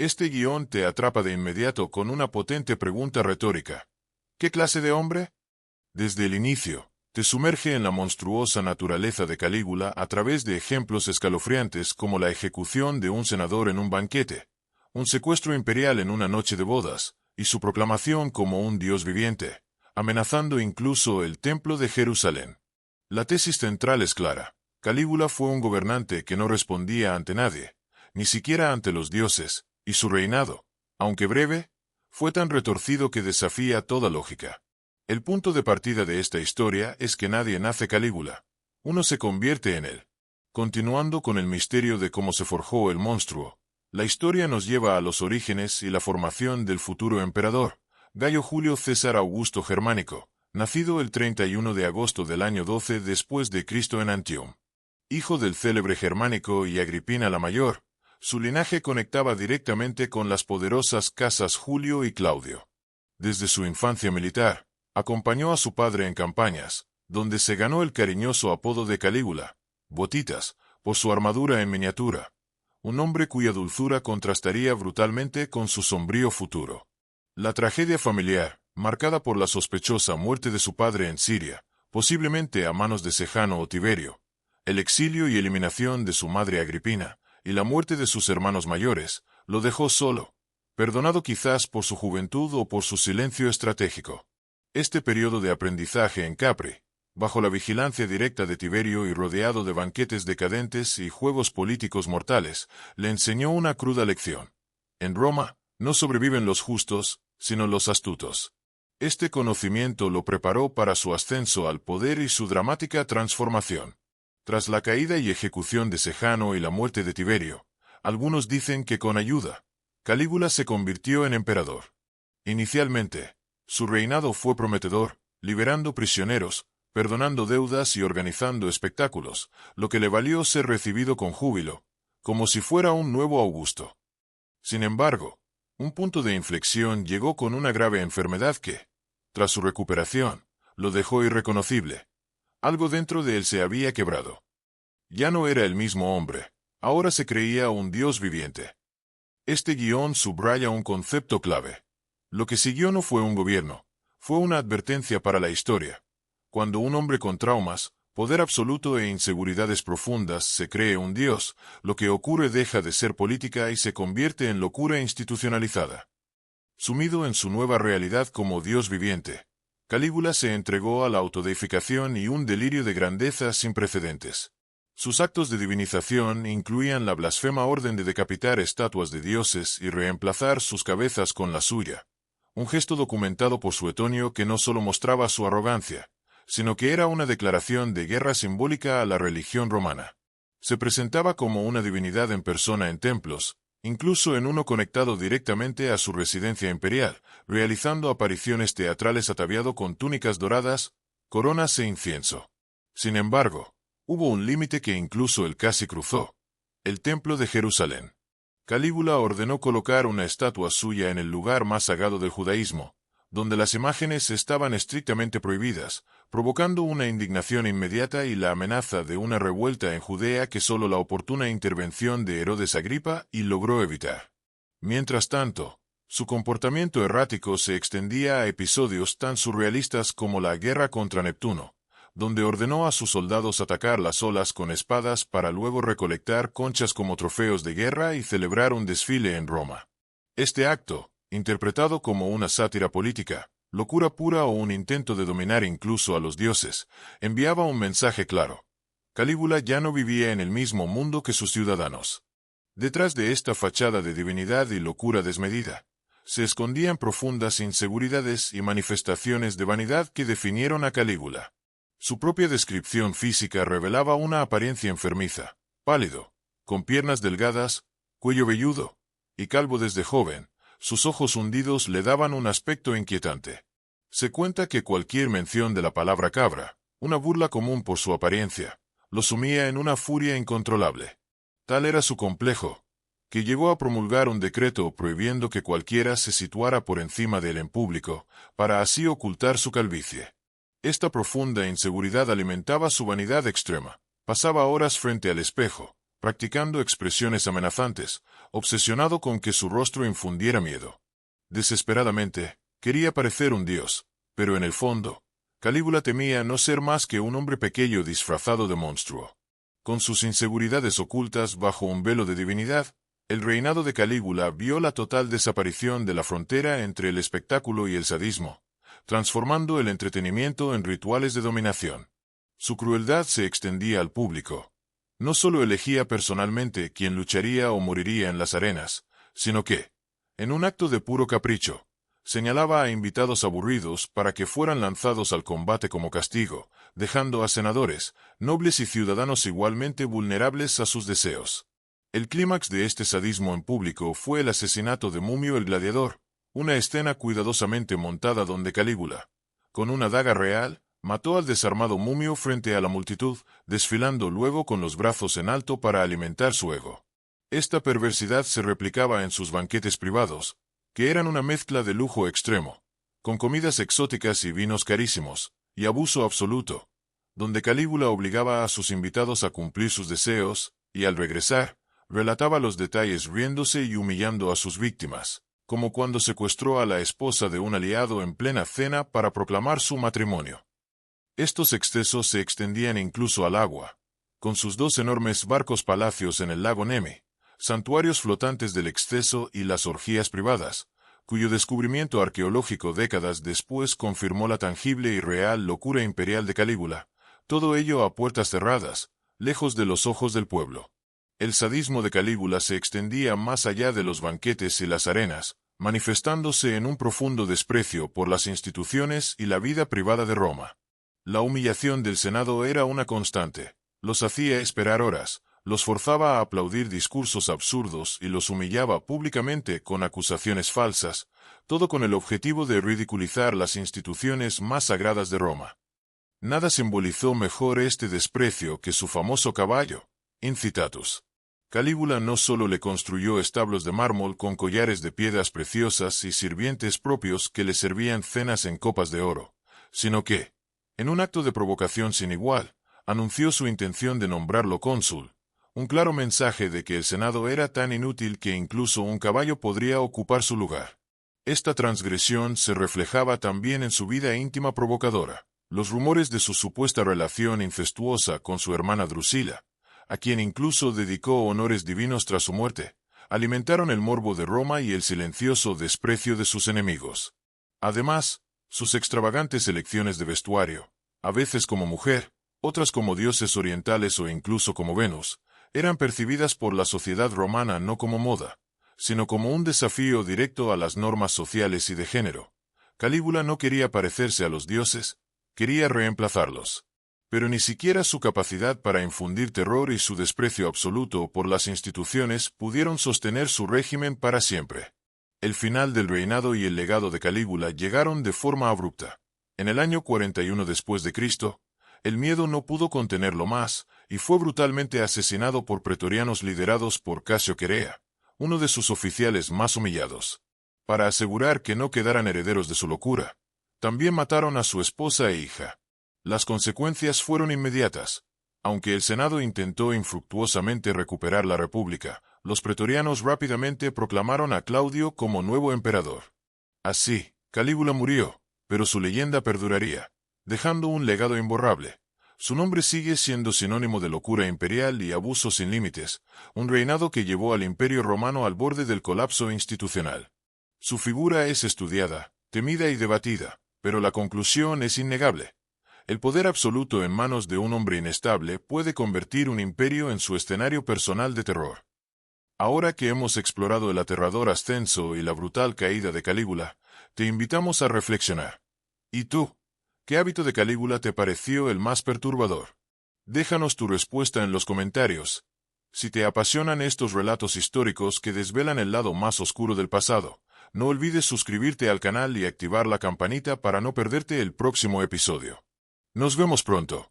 Este guión te atrapa de inmediato con una potente pregunta retórica. ¿Qué clase de hombre? Desde el inicio, te sumerge en la monstruosa naturaleza de Calígula a través de ejemplos escalofriantes como la ejecución de un senador en un banquete, un secuestro imperial en una noche de bodas, y su proclamación como un dios viviente, amenazando incluso el templo de Jerusalén. La tesis central es clara. Calígula fue un gobernante que no respondía ante nadie, ni siquiera ante los dioses, y su reinado, aunque breve, fue tan retorcido que desafía toda lógica. El punto de partida de esta historia es que nadie nace Calígula. Uno se convierte en él. Continuando con el misterio de cómo se forjó el monstruo, la historia nos lleva a los orígenes y la formación del futuro emperador, Gayo Julio César Augusto Germánico, nacido el 31 de agosto del año 12 después de Cristo en Antium. Hijo del célebre Germánico y Agripina la Mayor, su linaje conectaba directamente con las poderosas casas Julio y Claudio. Desde su infancia militar, acompañó a su padre en campañas, donde se ganó el cariñoso apodo de Calígula, Botitas, por su armadura en miniatura, un hombre cuya dulzura contrastaría brutalmente con su sombrío futuro. La tragedia familiar, marcada por la sospechosa muerte de su padre en Siria, posiblemente a manos de Sejano o Tiberio, el exilio y eliminación de su madre Agripina, y la muerte de sus hermanos mayores, lo dejó solo, perdonado quizás por su juventud o por su silencio estratégico. Este periodo de aprendizaje en Capri, bajo la vigilancia directa de Tiberio y rodeado de banquetes decadentes y juegos políticos mortales, le enseñó una cruda lección. En Roma, no sobreviven los justos, sino los astutos. Este conocimiento lo preparó para su ascenso al poder y su dramática transformación. Tras la caída y ejecución de Sejano y la muerte de Tiberio, algunos dicen que con ayuda, Calígula se convirtió en emperador. Inicialmente, su reinado fue prometedor, liberando prisioneros, perdonando deudas y organizando espectáculos, lo que le valió ser recibido con júbilo, como si fuera un nuevo Augusto. Sin embargo, un punto de inflexión llegó con una grave enfermedad que, tras su recuperación, lo dejó irreconocible. Algo dentro de él se había quebrado. Ya no era el mismo hombre, ahora se creía un dios viviente. Este guión subraya un concepto clave. Lo que siguió no fue un gobierno, fue una advertencia para la historia. Cuando un hombre con traumas, poder absoluto e inseguridades profundas se cree un dios, lo que ocurre deja de ser política y se convierte en locura institucionalizada. Sumido en su nueva realidad como dios viviente, Calígula se entregó a la autodeificación y un delirio de grandeza sin precedentes. Sus actos de divinización incluían la blasfema orden de decapitar estatuas de dioses y reemplazar sus cabezas con la suya, un gesto documentado por Suetonio que no solo mostraba su arrogancia, sino que era una declaración de guerra simbólica a la religión romana. Se presentaba como una divinidad en persona en templos, incluso en uno conectado directamente a su residencia imperial, realizando apariciones teatrales ataviado con túnicas doradas, coronas e incienso. Sin embargo, hubo un límite que incluso él casi cruzó: el templo de Jerusalén. Calígula ordenó colocar una estatua suya en el lugar más sagrado del judaísmo, donde las imágenes estaban estrictamente prohibidas, provocando una indignación inmediata y la amenaza de una revuelta en Judea que solo la oportuna intervención de Herodes Agripa logró evitar. Mientras tanto, su comportamiento errático se extendía a episodios tan surrealistas como la guerra contra Neptuno, donde ordenó a sus soldados atacar las olas con espadas para luego recolectar conchas como trofeos de guerra y celebrar un desfile en Roma. Este acto, interpretado como una sátira política, locura pura o un intento de dominar incluso a los dioses, enviaba un mensaje claro. Calígula ya no vivía en el mismo mundo que sus ciudadanos. Detrás de esta fachada de divinidad y locura desmedida, se escondían profundas inseguridades y manifestaciones de vanidad que definieron a Calígula. Su propia descripción física revelaba una apariencia enfermiza, pálido, con piernas delgadas, cuello velludo, y calvo desde joven. Sus ojos hundidos le daban un aspecto inquietante. Se cuenta que cualquier mención de la palabra cabra, una burla común por su apariencia, lo sumía en una furia incontrolable. Tal era su complejo, que llegó a promulgar un decreto prohibiendo que cualquiera se situara por encima de él en público, para así ocultar su calvicie. Esta profunda inseguridad alimentaba su vanidad extrema. Pasaba horas frente al espejo, practicando expresiones amenazantes, obsesionado con que su rostro infundiera miedo. Desesperadamente, quería parecer un dios, pero en el fondo, Calígula temía no ser más que un hombre pequeño disfrazado de monstruo. Con sus inseguridades ocultas bajo un velo de divinidad, el reinado de Calígula vio la total desaparición de la frontera entre el espectáculo y el sadismo, transformando el entretenimiento en rituales de dominación. Su crueldad se extendía al público. No solo elegía personalmente quién lucharía o moriría en las arenas, sino que, en un acto de puro capricho, señalaba a invitados aburridos para que fueran lanzados al combate como castigo, dejando a senadores, nobles y ciudadanos igualmente vulnerables a sus deseos. El clímax de este sadismo en público fue el asesinato de Mumio el Gladiador, una escena cuidadosamente montada donde Calígula, con una daga real, mató al desarmado Mumio frente a la multitud, desfilando luego con los brazos en alto para alimentar su ego. Esta perversidad se replicaba en sus banquetes privados, que eran una mezcla de lujo extremo, con comidas exóticas y vinos carísimos, y abuso absoluto, donde Calígula obligaba a sus invitados a cumplir sus deseos, y al regresar, relataba los detalles riéndose y humillando a sus víctimas, como cuando secuestró a la esposa de un aliado en plena cena para proclamar su matrimonio. Estos excesos se extendían incluso al agua, con sus dos enormes barcos palacios en el lago Nemi, santuarios flotantes del exceso y las orgías privadas, cuyo descubrimiento arqueológico décadas después confirmó la tangible y real locura imperial de Calígula, todo ello a puertas cerradas, lejos de los ojos del pueblo. El sadismo de Calígula se extendía más allá de los banquetes y las arenas, manifestándose en un profundo desprecio por las instituciones y la vida privada de Roma. La humillación del Senado era una constante, los hacía esperar horas, los forzaba a aplaudir discursos absurdos y los humillaba públicamente con acusaciones falsas, todo con el objetivo de ridiculizar las instituciones más sagradas de Roma. Nada simbolizó mejor este desprecio que su famoso caballo, Incitatus. Calígula no solo le construyó establos de mármol con collares de piedras preciosas y sirvientes propios que le servían cenas en copas de oro, sino que, en un acto de provocación sin igual, anunció su intención de nombrarlo cónsul, un claro mensaje de que el Senado era tan inútil que incluso un caballo podría ocupar su lugar. Esta transgresión se reflejaba también en su vida íntima provocadora. Los rumores de su supuesta relación incestuosa con su hermana Drusila, a quien incluso dedicó honores divinos tras su muerte, alimentaron el morbo de Roma y el silencioso desprecio de sus enemigos. Además, sus extravagantes elecciones de vestuario, a veces como mujer, otras como dioses orientales o incluso como Venus, eran percibidas por la sociedad romana no como moda, sino como un desafío directo a las normas sociales y de género. Calígula no quería parecerse a los dioses, quería reemplazarlos. Pero ni siquiera su capacidad para infundir terror y su desprecio absoluto por las instituciones pudieron sostener su régimen para siempre. El final del reinado y el legado de Calígula llegaron de forma abrupta. En el año 41 después de Cristo, el miedo no pudo contenerlo más, y fue brutalmente asesinado por pretorianos liderados por Casio Querea, uno de sus oficiales más humillados. Para asegurar que no quedaran herederos de su locura, también mataron a su esposa e hija. Las consecuencias fueron inmediatas. Aunque el Senado intentó infructuosamente recuperar la República, los pretorianos rápidamente proclamaron a Claudio como nuevo emperador. Así, Calígula murió, pero su leyenda perduraría, dejando un legado imborrable. Su nombre sigue siendo sinónimo de locura imperial y abuso sin límites, un reinado que llevó al Imperio Romano al borde del colapso institucional. Su figura es estudiada, temida y debatida, pero la conclusión es innegable. El poder absoluto en manos de un hombre inestable puede convertir un imperio en su escenario personal de terror. Ahora que hemos explorado el aterrador ascenso y la brutal caída de Calígula, te invitamos a reflexionar. ¿Y tú? ¿Qué hábito de Calígula te pareció el más perturbador? Déjanos tu respuesta en los comentarios. Si te apasionan estos relatos históricos que desvelan el lado más oscuro del pasado, no olvides suscribirte al canal y activar la campanita para no perderte el próximo episodio. Nos vemos pronto.